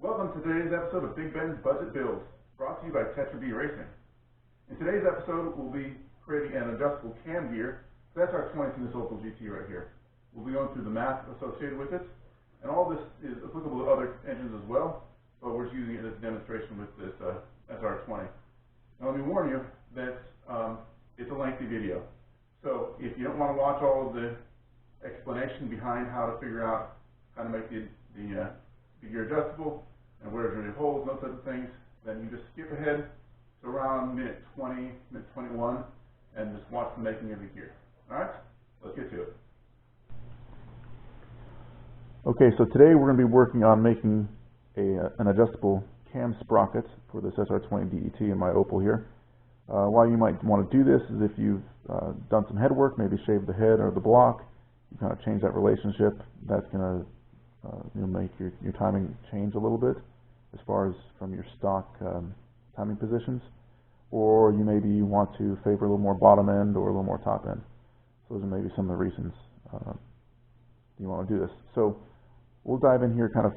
Welcome to today's episode of Big Ben's Budget Builds, brought to you by Tetra B Racing. In today's episode, we'll be creating an adjustable cam gear. So that's our 22 Opel GT right here. We'll be going through the math associated with it, and all this is applicable to other engines as well, but we're just using it as a demonstration with this SR20. Now let me warn you that it's a lengthy video. So if you don't want to watch all of the explanation behind how to figure out how to make the gear adjustable and where it really holds, those types of things, then you just skip ahead to around minute 20, minute 21, and just watch the making of the gear. Alright, let's get to it. Okay, so today we're going to be working on making an adjustable cam sprocket for this SR20 DET in my Opel here. Why you might want to do this is if you've done some head work, maybe shaved the head or the block, you kind of change that relationship. That's going to make your timing change a little bit as far as from your stock timing positions. Or you maybe want to favor a little more bottom end or a little more top end. So those are maybe some of the reasons you want to do this. So we'll dive in here kind of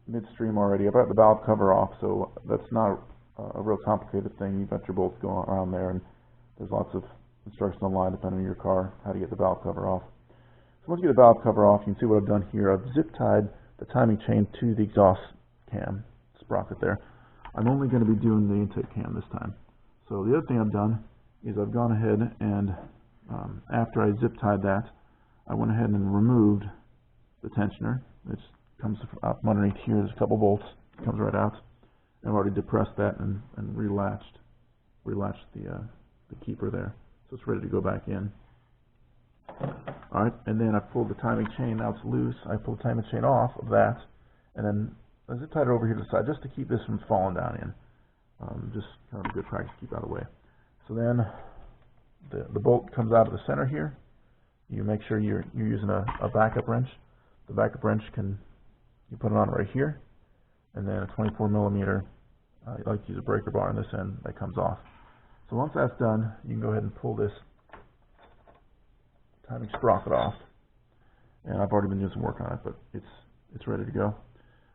midstream already. I've got the valve cover off, so that's not a real complicated thing. You've got your bolts going around there, and there's lots of instructions online depending on your car how to get the valve cover off. So once you get the valve cover off, you can see what I've done here. I've zip tied the timing chain to the exhaust cam sprocket there. I'm only going to be doing the intake cam this time. So the other thing I've done is I've gone ahead and after I zip tied that, I went ahead and removed the tensioner. It comes up from underneath here. There's a couple bolts. It comes right out. I've already depressed that and relatched the keeper there. So it's ready to go back in. Alright, and then I pulled the timing chain. Now it's loose. I pulled the timing chain off of that, and then I zip tied it over here to the side just to keep this from falling down in. Just kind of a good practice to keep out of the way. So then the bolt comes out of the center here. You make sure you're using a backup wrench. The backup wrench you put it on right here, and then a 24 millimeter. You like to use a breaker bar on this end that comes off. So once that's done, you can go ahead and pull this timing sprocket off. And I've already been doing some work on it, but it's ready to go.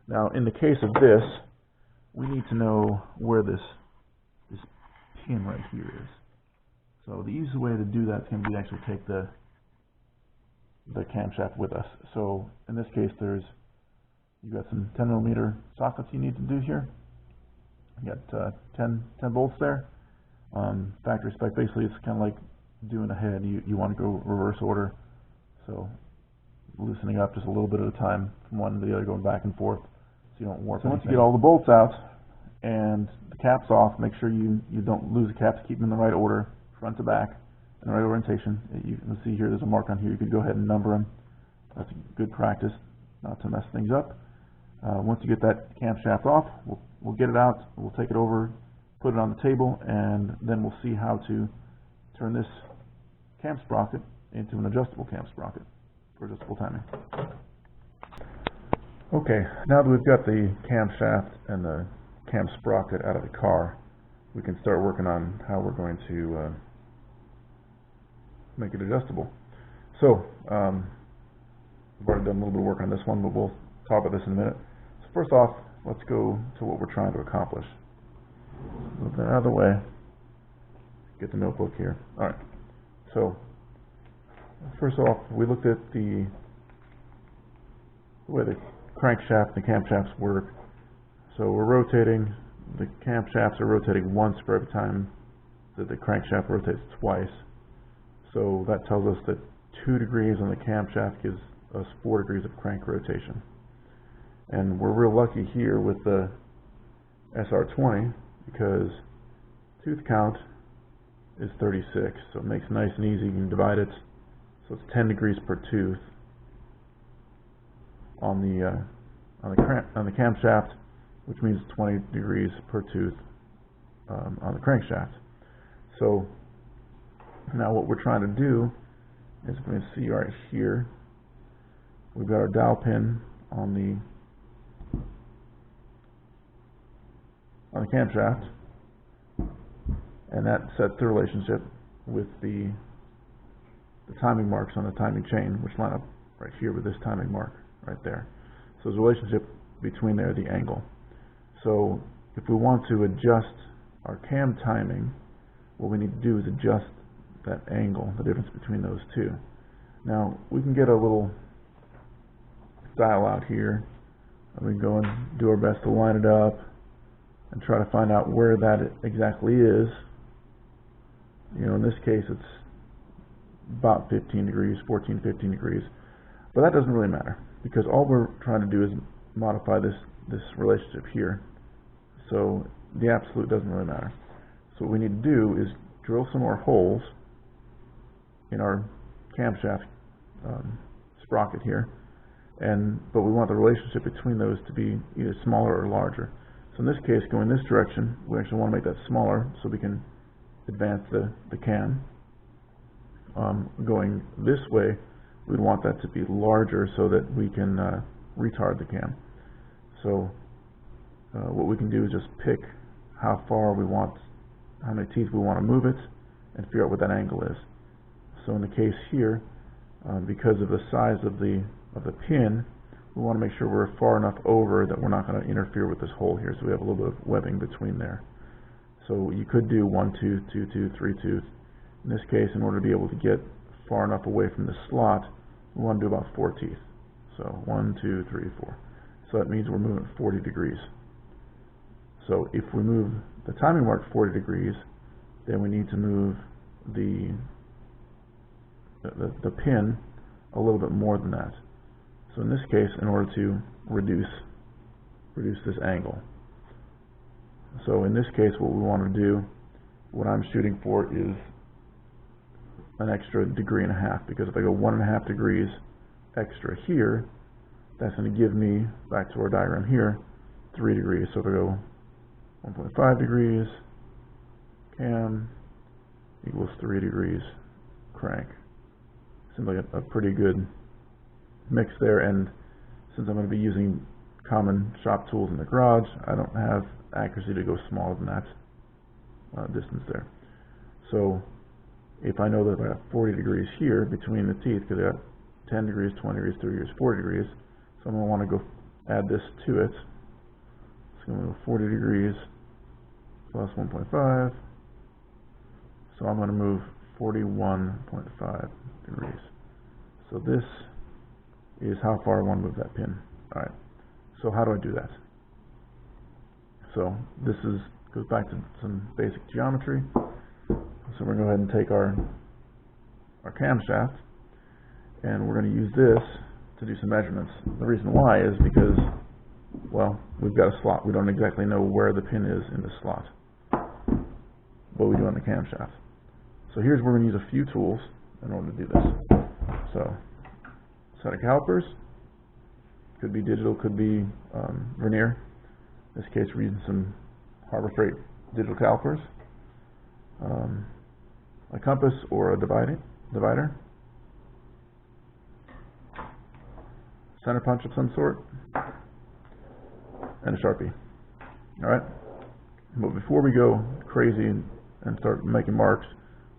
Now, in the case of this, we need to know where this pin right here is. So the easiest way to do that is going to be actually take the camshaft with us. So in this case, you've got some 10 millimeter sockets you need to do here. You got 10 bolts there. Factory spec. Basically, it's kind of like doing a head. You want to go reverse order, so loosening up just a little bit at a time from one to the other, going back and forth, so you don't warp. So once you get all the bolts out and the caps off, make sure you don't lose the caps. Keep them in the right order, front to back, in the right orientation. You can see here there's a mark on here. You could go ahead and number them. That's good practice, not to mess things up. Once you get that camshaft off, we'll get it out. We'll take it over, put it on the table, and then we'll see how to turn this cam sprocket into an adjustable cam sprocket for adjustable timing. Okay, now that we've got the camshaft and the cam sprocket out of the car, we can start working on how we're going to make it adjustable. So, I've already done a little bit of work on this one, but we'll talk about this in a minute. So first off, let's go to what we're trying to accomplish. Move that out of the way. Get the notebook here. Alright, so first off, we looked at the way the crankshaft and the camshafts work. So we're rotating, the camshafts are rotating once for every time that the crankshaft rotates twice. So that tells us that 2 degrees on the camshaft gives us 4 degrees of crank rotation. And we're real lucky here with the SR20 because tooth count is 36, so it makes it nice and easy. You can divide it, so it's 10 degrees per tooth on the camshaft, which means 20 degrees per tooth on the crankshaft. So now what we're trying to do is, we're going to see right here, we've got our dowel pin on the camshaft, and that sets the relationship with the timing marks on the timing chain, which line up right here with this timing mark right there. So there's a relationship between there, the angle. So if we want to adjust our cam timing, what we need to do is adjust that angle, the difference between those two. Now, we can get a little dial out here, and we can go and do our best to line it up and try to find out where that exactly is. You know, in this case, it's about 15 degrees, 14, 15 degrees. But that doesn't really matter, because all we're trying to do is modify this relationship here. So the absolute doesn't really matter. So what we need to do is drill some more holes in our camshaft sprocket here, but we want the relationship between those to be either smaller or larger. So in this case, going this direction, we actually want to make that smaller so we can advance the cam. Going this way, we'd want that to be larger so that we can retard the cam. So what we can do is just pick how far we want, how many teeth we want to move it, and figure out what that angle is. So in the case here, because of the size of the pin, we want to make sure we're far enough over that we're not going to interfere with this hole here, so we have a little bit of webbing between there. So you could do 1 tooth, 2 tooth, 3 tooth. In this case, in order to be able to get far enough away from the slot, we want to do about 4 teeth. So 1, 2, 3, 4. So that means we're moving 40 degrees. So if we move the timing mark 40 degrees, then we need to move the pin a little bit more than that. So in this case, in order to reduce this angle. So in this case, what we want to do, what I'm shooting for is an extra 1.5 degrees, because if I go 1.5 degrees extra here, that's going to give me, back to our diagram here, 3 degrees. So if I go 1.5 degrees, cam equals 3 degrees, crank. Seems like a pretty good mix there, and since I'm going to be using common shop tools in the garage, I don't have accuracy to go smaller than that distance there. So if I know that I have 40 degrees here between the teeth, because I got 10 degrees, 20 degrees, 30 degrees, 40 degrees, so I'm going to want to go add this to it. So I'm going to go 40 degrees plus 1.5, so I'm going to move 41.5 degrees. So this is how far I want to move that pin. Alright, so how do I do that? So this goes back to some basic geometry. So we're going to go ahead and take our camshaft, and we're going to use this to do some measurements. The reason why is because, well, we've got a slot. We don't exactly know where the pin is in the slot, but we do on the camshaft. So here's where we're going to use a few tools in order to do this. So, set of calipers, could be digital, could be vernier. In this case, we're using some Harbor Freight digital calipers, a compass or a divider, center punch of some sort, and a Sharpie. Alright? But before we go crazy and start making marks,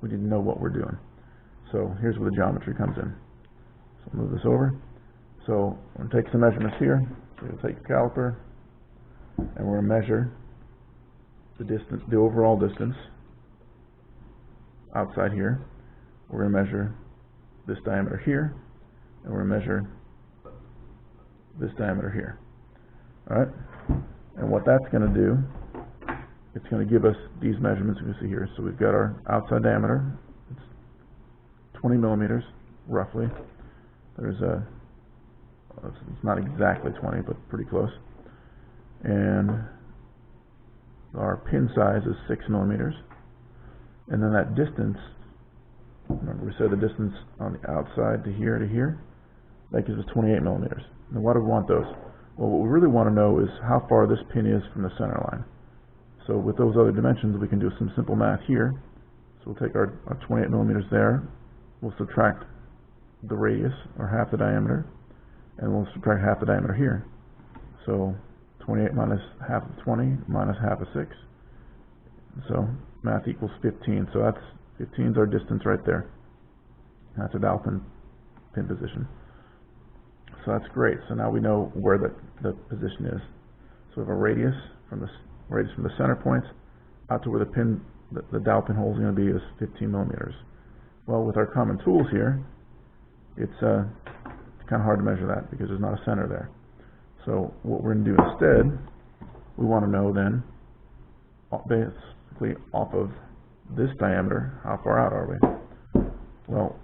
we need to know what we're doing. So here's where the geometry comes in. So move this over. So I'm going to take some measurements here. So we'll take the caliper, and we're going to measure the distance, the overall distance outside here. We're going to measure this diameter here, and we're going to measure this diameter here. Alright? And what that's going to do, it's going to give us these measurements you can see here. So we've got our outside diameter. It's 20 millimeters, roughly. There's it's not exactly 20, but pretty close. And our pin size is 6 millimeters. And then that distance, remember we said the distance on the outside to here, that gives us 28 millimeters. Now why do we want those? Well, what we really want to know is how far this pin is from the center line. So with those other dimensions, we can do some simple math here. So we'll take our 28 millimeters there. We'll subtract the radius, or half the diameter, and we'll subtract half the diameter here. So 28 minus half of 20 minus half of 6. So math equals 15. So that's 15 is our distance right there. That's a dowel pin position. So that's great. So now we know where the position is. So we have a radius from the center point out to where the dowel pin hole is going to be is 15 millimeters. Well, with our common tools here, it's kind of hard to measure that because there's not a center there. So what we're going to do instead, we want to know then, basically off of this diameter, how far out are we? Well,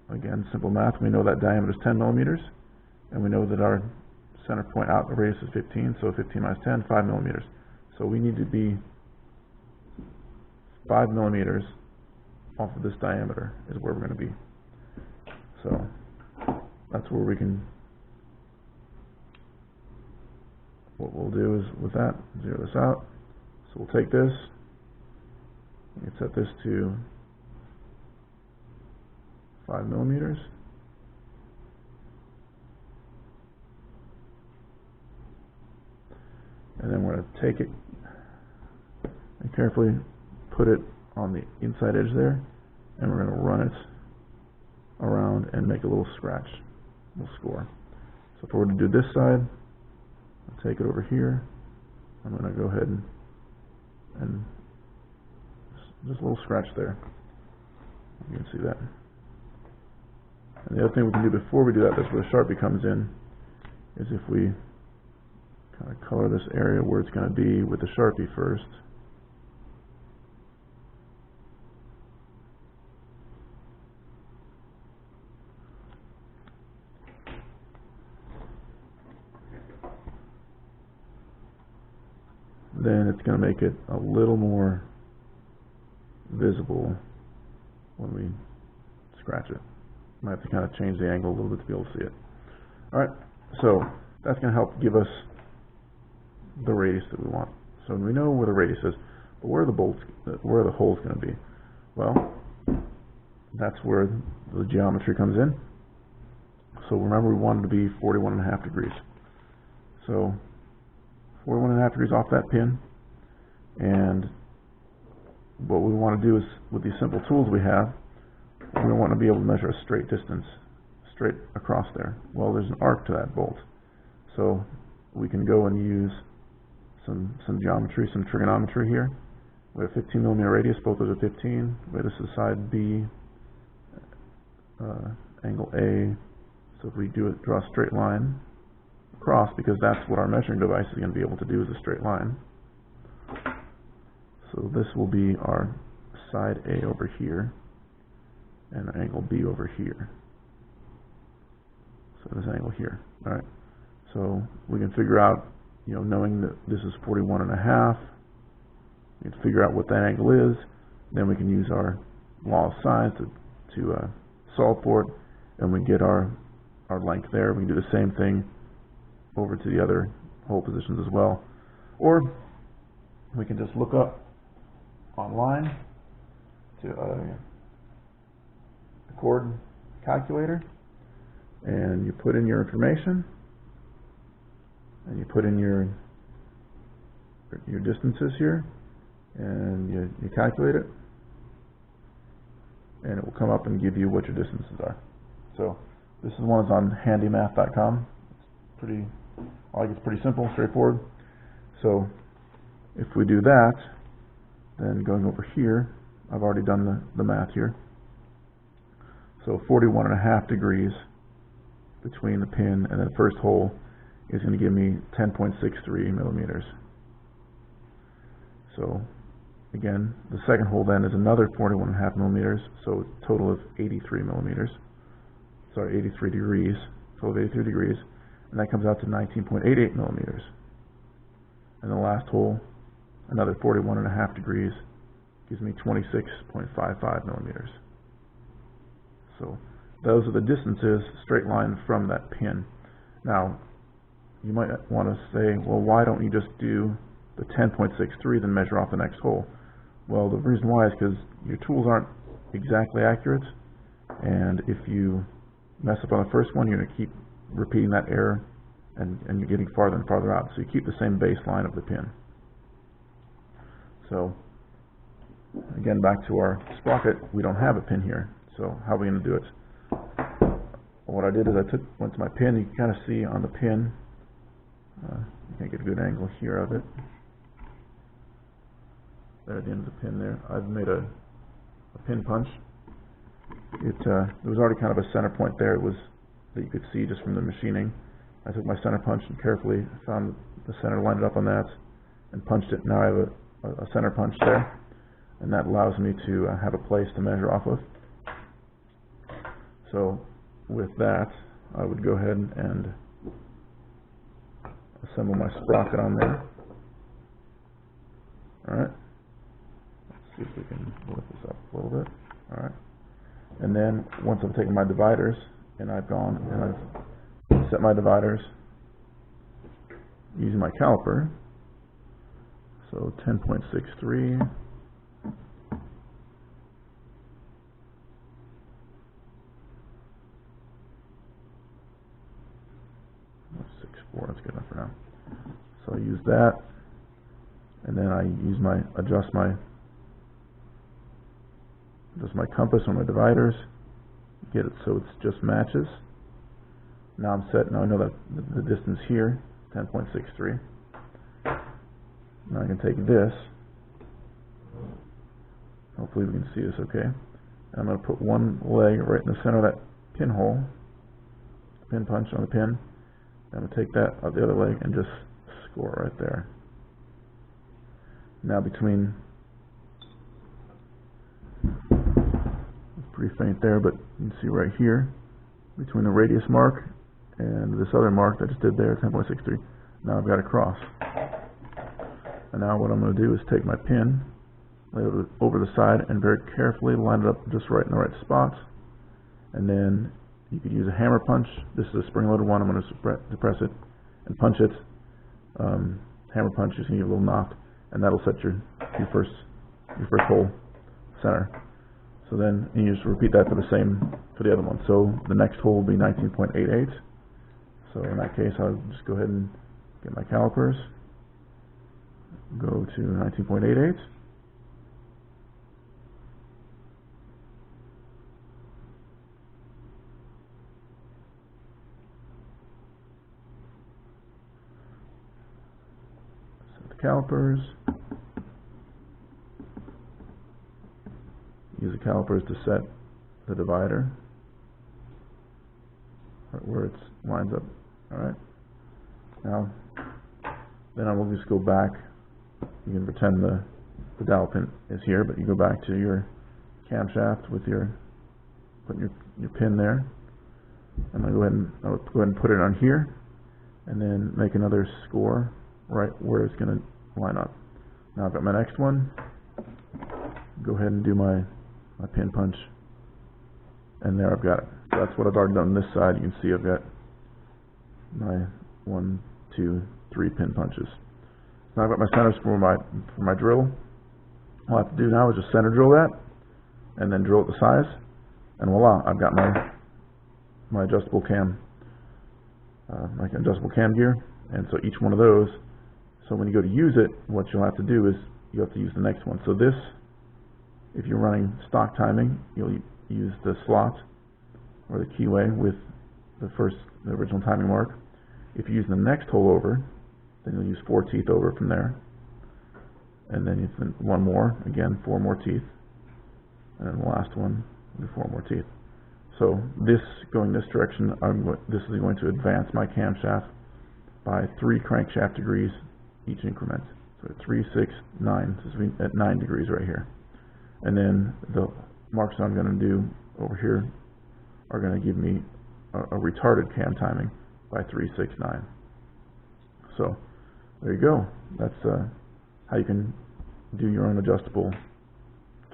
again, simple math, we know that diameter is 10 millimeters, and we know that our center point out, the radius is 15, so 15 minus 10, 5 millimeters. So we need to be 5 millimeters off of this diameter is where we're going to be. So that's where we can, what we'll do is with that, zero this out. So we'll take this, we can set this to 5 millimeters. And then we're going to take it and carefully put it on the inside edge there, and we're going to run it around and make a little scratch, a little score. So if we were to do this side, I'll take it over here. I'm going to go ahead and just a little scratch there. You can see that. And the other thing we can do before we do that, that's where the Sharpie comes in, is if we kind of color this area where it's going to be with the Sharpie first. Then it's going to make it a little more visible when we scratch it. Might have to kind of change the angle a little bit to be able to see it. Alright, so that's going to help give us the radius that we want. So we know where the radius is, but where are the bolts, where are the holes going to be? Well, that's where the geometry comes in. So remember, we wanted to be 41.5 degrees. So 41.5 degrees off that pin, and what we want to do is, with these simple tools we have, we want to be able to measure a straight distance, straight across there. Well, there's an arc to that bolt, so we can go and use some geometry, some trigonometry here. We have 15 millimeter radius, both those are 15. This is side B, angle A. So if we draw a straight line across, because that's what our measuring device is going to be able to do, is a straight line. So this will be our side A over here, and angle B over here. So this angle here. All right. So we can figure out, knowing that this is 41.5, we can figure out what that angle is. Then we can use our law of sine to solve for it, and we get our length there. We can do the same thing over to the other hole positions as well. Or we can just look up online to a chord calculator, and you put in your information, and you put in your distances here, and you calculate it, and it will come up and give you what your distances are. So this is one that's on handymath.com. It's pretty simple, straightforward. So if we do that, then going over here, I've already done the math here. So 41.5 degrees between the pin and the first hole is going to give me 10.63 millimeters. So again, the second hole then is another 41.5 millimeters, so a total of 83 millimeters. Sorry, 83 degrees, total of 83 degrees, and that comes out to 19.88 millimeters. And the last hole, another 41.5 degrees, gives me 26.55 millimeters. So those are the distances, straight line from that pin. Now, you might want to say, well, why don't you just do the 10.63, then measure off the next hole? Well, the reason why is because your tools aren't exactly accurate, and if you mess up on the first one, you're going to keep repeating that error, and you're getting farther and farther out. So you keep the same baseline of the pin. So again, back to our sprocket, we don't have a pin here. So how are we going to do it? What I did is I went to my pin. You can kind of see on the pin You can't get a good angle here of it. There at the end of the pin there. I've made a pin punch. There was already kind of a center point there. It was that you could see just from the machining. I took my center punch and carefully found the center, lined it up on that, and punched it. Now I have a center punch there, and that allows me to have a place to measure off of. So with that, I would go ahead and assemble my sprocket on there. Alright. Let's see if we can lift this up a little bit. Alright. And then once I've taken my dividers and I've gone and I've set my dividers using my caliper. So 10.63. 6.4, that's good enough for now. So I use that, and then I use adjust my compass on my dividers, get it so it just matches. Now I'm set. Now I know that the distance here, 10.63. Now I can take this. Hopefully we can see this okay. And I'm going to put one leg right in the center of that pinhole, pin punch on the pin. I'm going to take that out the other leg and just score right there. Now between, it's pretty faint there, but you can see right here, between the radius mark and this other mark that I just did there, 10.63, now I've got a cross. And now what I'm going to do is take my pin, lay it over the side, and very carefully line it up just right in the right spot. And then you could use a hammer punch. This is a spring-loaded one. I'm going to depress it and punch it. Hammer punch is going to give a little knock, and that'll set your first hole center. So then you just repeat that for the other one. So the next hole will be 19.88. So in that case, I'll just go ahead and get my calipers. Go to 19.88. Calipers. Use the calipers to set the divider right where it lines up. Alright. Now, then I will just go back. You can pretend the dowel pin is here, but you go back to your camshaft with putting your pin there. And I'll go ahead and put it on here, and then make another score right where it's going to line up. Now I've got my next one. Go ahead and do my pin punch, and there I've got it. So that's what I've already done on this side. You can see I've got my 1, 2, 3 pin punches. Now I've got my centers for my drill. All I have to do now is just center drill that, and then drill it the size, and voila, I've got my adjustable cam, gear. And so each one of those. So when you go to use it, what you'll have to do is you have to use the next one. So this, if you're running stock timing, you'll use the slot or the keyway with the original timing mark. If you use the next hole over, then you'll use 4 teeth over from there. And then one more, again, 4 more teeth. And then the last one, 4 more teeth. So this, going this direction, this is going to advance my camshaft by 3 crankshaft degrees each increment. So 3, 6, 9, so it's at 9 degrees right here. And then the marks I'm going to do over here are going to give me a retarded cam timing by 3, 6, 9. So there you go. That's how you can do your own adjustable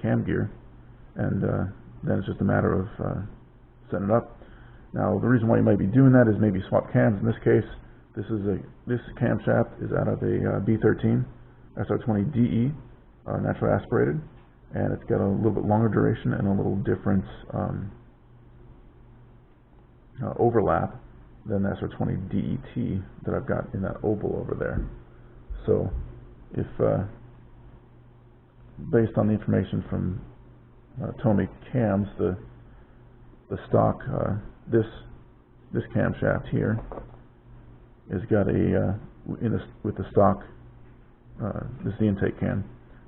cam gear. And then it's just a matter of setting it up. Now the reason why you might be doing that is maybe swap cams. In this case, this camshaft is out of a B13 SR20 DE, naturally aspirated, and it's got a little bit longer duration and a little different overlap than the SR20 DET that I've got in that oval over there. So if based on the information from Tomy Cams, the stock this camshaft here has got a with the stock. This is the intake cam.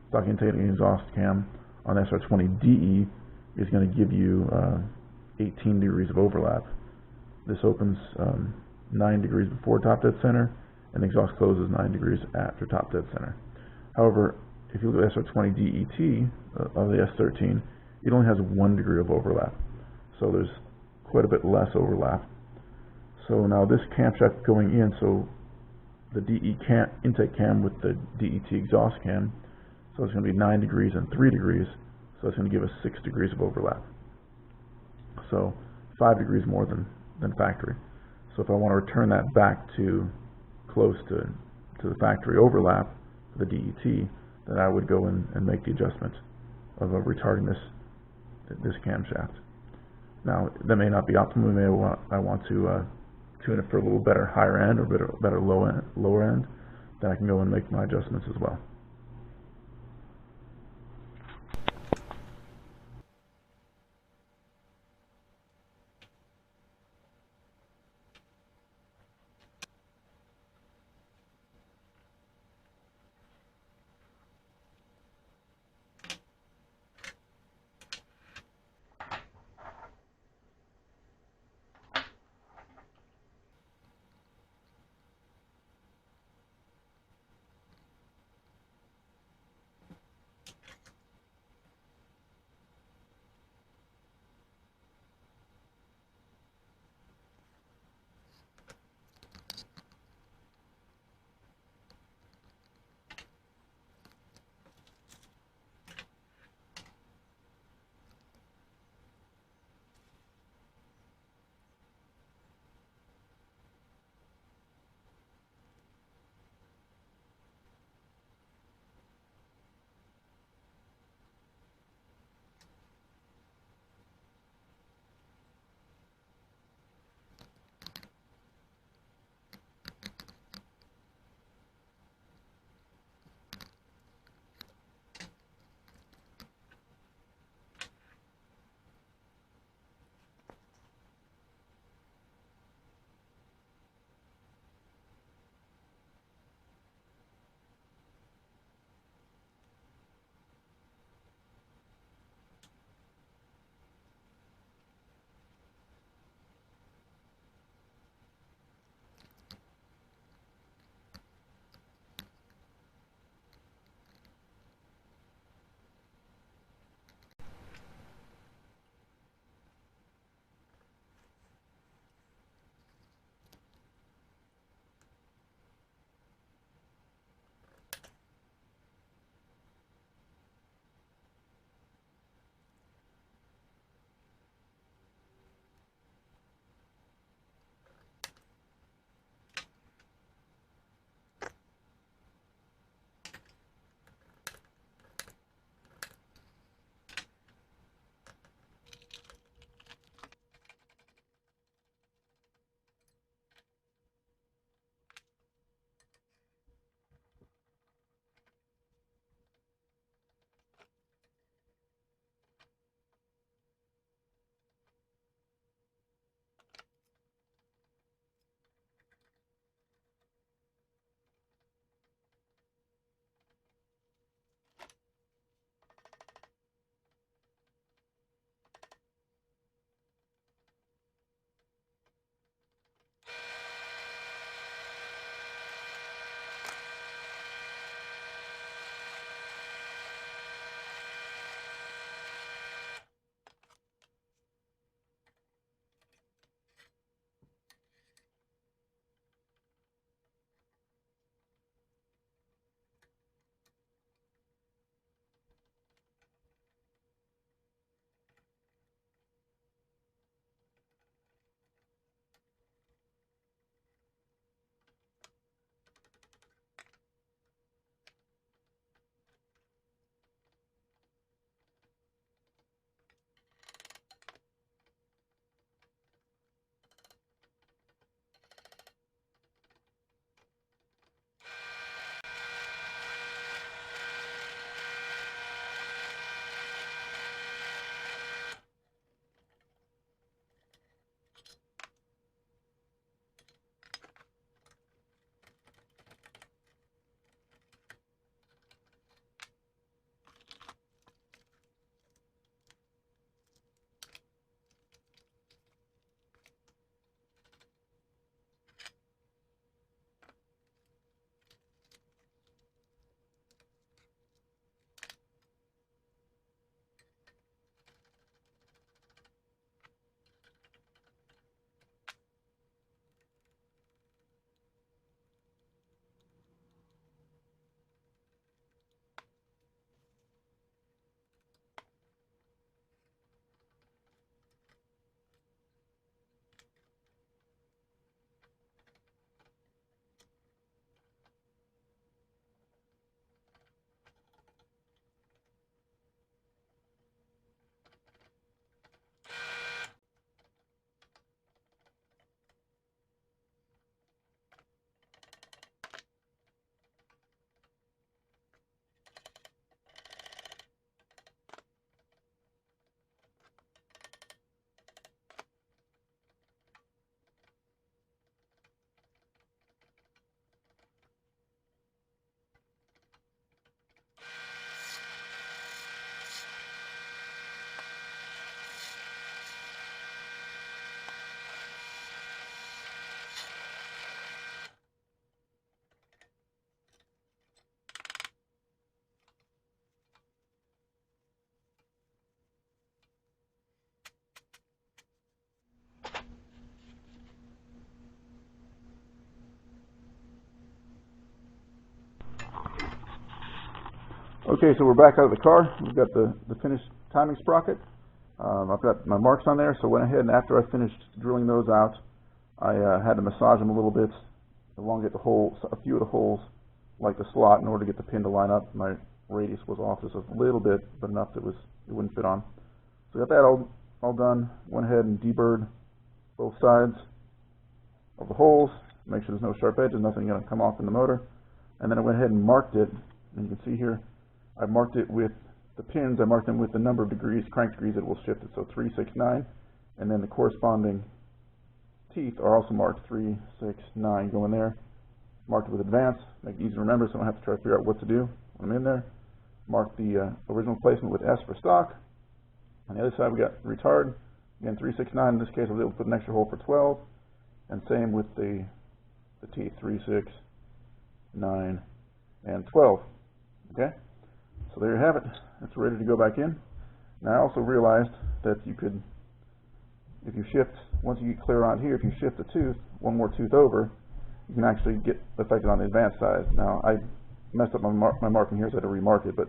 Stock intake and exhaust cam on SR20 DE is going to give you 18 degrees of overlap. This opens 9 degrees before top dead center, and the exhaust closes 9 degrees after top dead center. However, if you look at SR20 DET of the S13, it only has 1 degree of overlap. So there's quite a bit less overlap. So now this camshaft going in, so the DE intake cam with the DET exhaust cam, so it's going to be 9 degrees and 3 degrees, so it's going to give us 6 degrees of overlap. So 5 degrees more than factory. So if I want to return that back to close to the factory overlap for the DET, then I would go in and make the adjustment of retarding this camshaft. Now that may not be optimal. I want to tune it for a little better higher end or better lower end. Then I can go and make my adjustments as well. Okay, so we're back out of the car. We've got the finished timing sprocket. I've got my marks on there, so I went ahead and after I finished drilling those out, I had to massage them a little bit, elongate the holes, a few of the holes, like the slot, in order to get the pin to line up. My radius was off just a little bit, but enough that it wouldn't fit on. So got that all done. Went ahead and deburred both sides of the holes, make sure there's no sharp edges, nothing going to come off in the motor. And then I went ahead and marked it, and you can see here, I marked it with the pins, I marked them with the number of degrees, crank degrees that will shift it, so 3, 6, 9, and then the corresponding teeth are also marked 3, 6, 9, go in there, marked with advance, make it easy to remember so I don't have to try to figure out what to do when I'm in there. Mark the original placement with S for stock. On the other side we got retard, again 3, 6, 9, in this case I was able to put an extra hole for 12, and same with the teeth, 3, 6, 9, and 12, okay? So there you have it. It's ready to go back in. Now I also realized that you could, if you shift, once you get clear around here, if you shift the tooth, one more tooth over, you can actually get affected on the advanced side. Now I messed up my marking here, so I had to remark it, but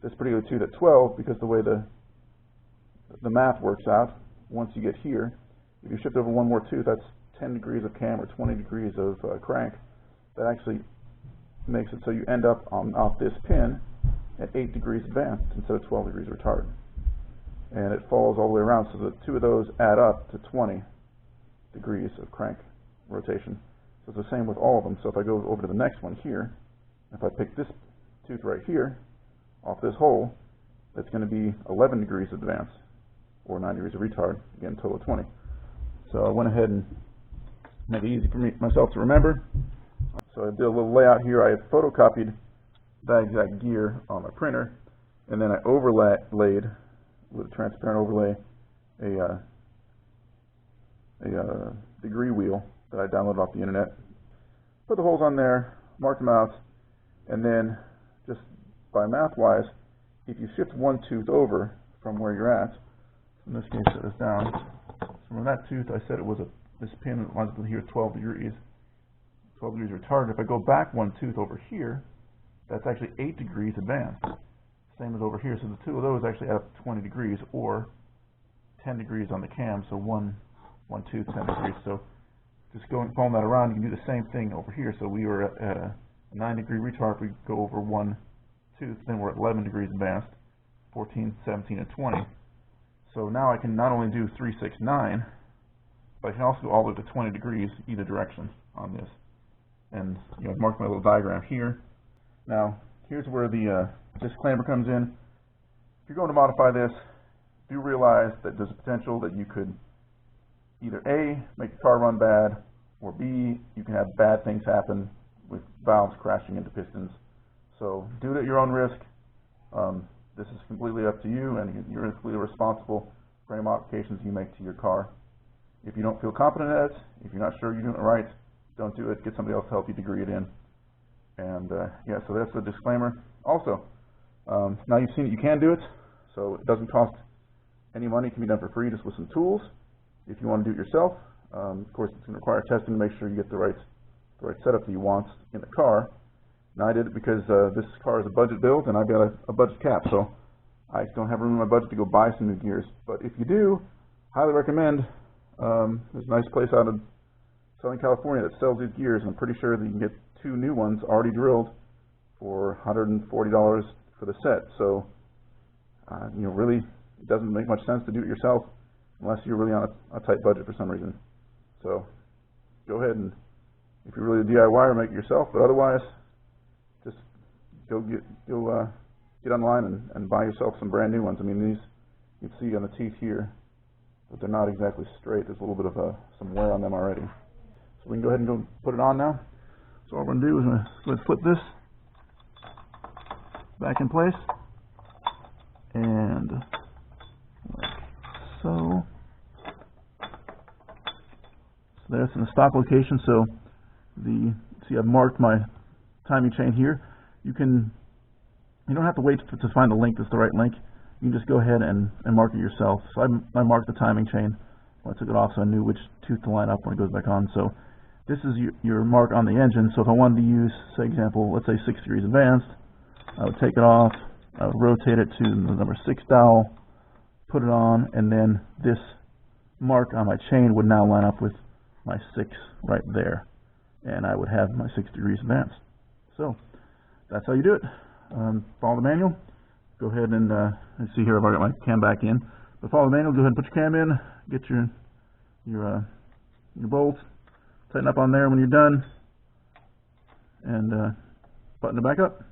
this particular tooth at 12, because the way the math works out, once you get here, if you shift over one more tooth, that's 10 degrees of cam or 20 degrees of crank. That actually makes it so you end up off this pin at 8 degrees advanced instead of 12 degrees retard. And it follows all the way around, so the two of those add up to 20 degrees of crank rotation. So it's the same with all of them. So if I go over to the next one here, if I pick this tooth right here off this hole, that's going to be 11 degrees of advance, or 9 degrees of retard, again, total of 20. So I went ahead and made it easy for myself to remember. So I did a little layout here. I had photocopied that exact gear on my printer, and then I overlaid with a transparent overlay a degree wheel that I downloaded off the internet. Put the holes on there, marked them out, and then just by math-wise, if you shift one tooth over from where you're at, in this case set this down, so from that tooth I said it was this pin lines up here 12 degrees retarded. If I go back one tooth over here, that's actually 8 degrees advanced, same as over here. So the two of those actually add up to 20 degrees, or 10 degrees on the cam, so one tooth, 10 degrees. So just following that around, you can do the same thing over here. So we were at a 9 degree retard. If we go over one tooth, then we're at 11 degrees advanced, 14, 17, and 20. So now I can not only do 3, 6, 9, but I can also go all the way to 20 degrees either direction on this. And I've marked my little diagram here. Now, here's where the disclaimer comes in. If you're going to modify this, do realize that there's a potential that you could either A, make the car run bad, or B, you can have bad things happen with valves crashing into pistons. So do it at your own risk. This is completely up to you, and you're completely responsible for any modifications you make to your car. If you don't feel confident at it, if you're not sure you're doing it right, don't do it. Get somebody else to help you degree it in. And yeah, so that's the disclaimer. Also, now you've seen it, you can do it, so it doesn't cost any money. It can be done for free, just with some tools. If you want to do it yourself, of course, it's going to require testing to make sure you get the right setup that you want in the car. Now I did it because this car is a budget build, and I've got a budget cap, so I don't have room in my budget to go buy some new gears. But if you do, highly recommend. There's a nice place out of Southern California that sells these gears, and I'm pretty sure that you can get 2 new ones already drilled for $140 for the set. So really, it doesn't make much sense to do it yourself unless you're really on a tight budget for some reason. So go ahead, and if you're really a DIYer, make it yourself. But otherwise, just go get online and buy yourself some brand new ones. I mean, these you can see on the teeth here that they're not exactly straight. There's a little bit of some wear on them already. So we can go ahead and go put it on now. So all we're going to do is let's flip this back in place, and like so. So that's in the stock location. So see, I've marked my timing chain here. You don't have to wait to find the link that's the right link. You can just go ahead and mark it yourself. So I marked the timing chain when I took it off, so I knew which tooth to line up when it goes back on. So this is your mark on the engine. So if I wanted to use, say example, let's say 6 degrees advanced, I would take it off, I would rotate it to the number 6 dial, put it on, and then this mark on my chain would now line up with my 6 right there, and I would have my 6 degrees advance. So that's how you do it. Follow the manual. Go ahead and let's see here, I've already got my cam back in. But follow the manual. Go ahead and put your cam in. Get your bolts. Tighten up on there when you're done, and button it back up.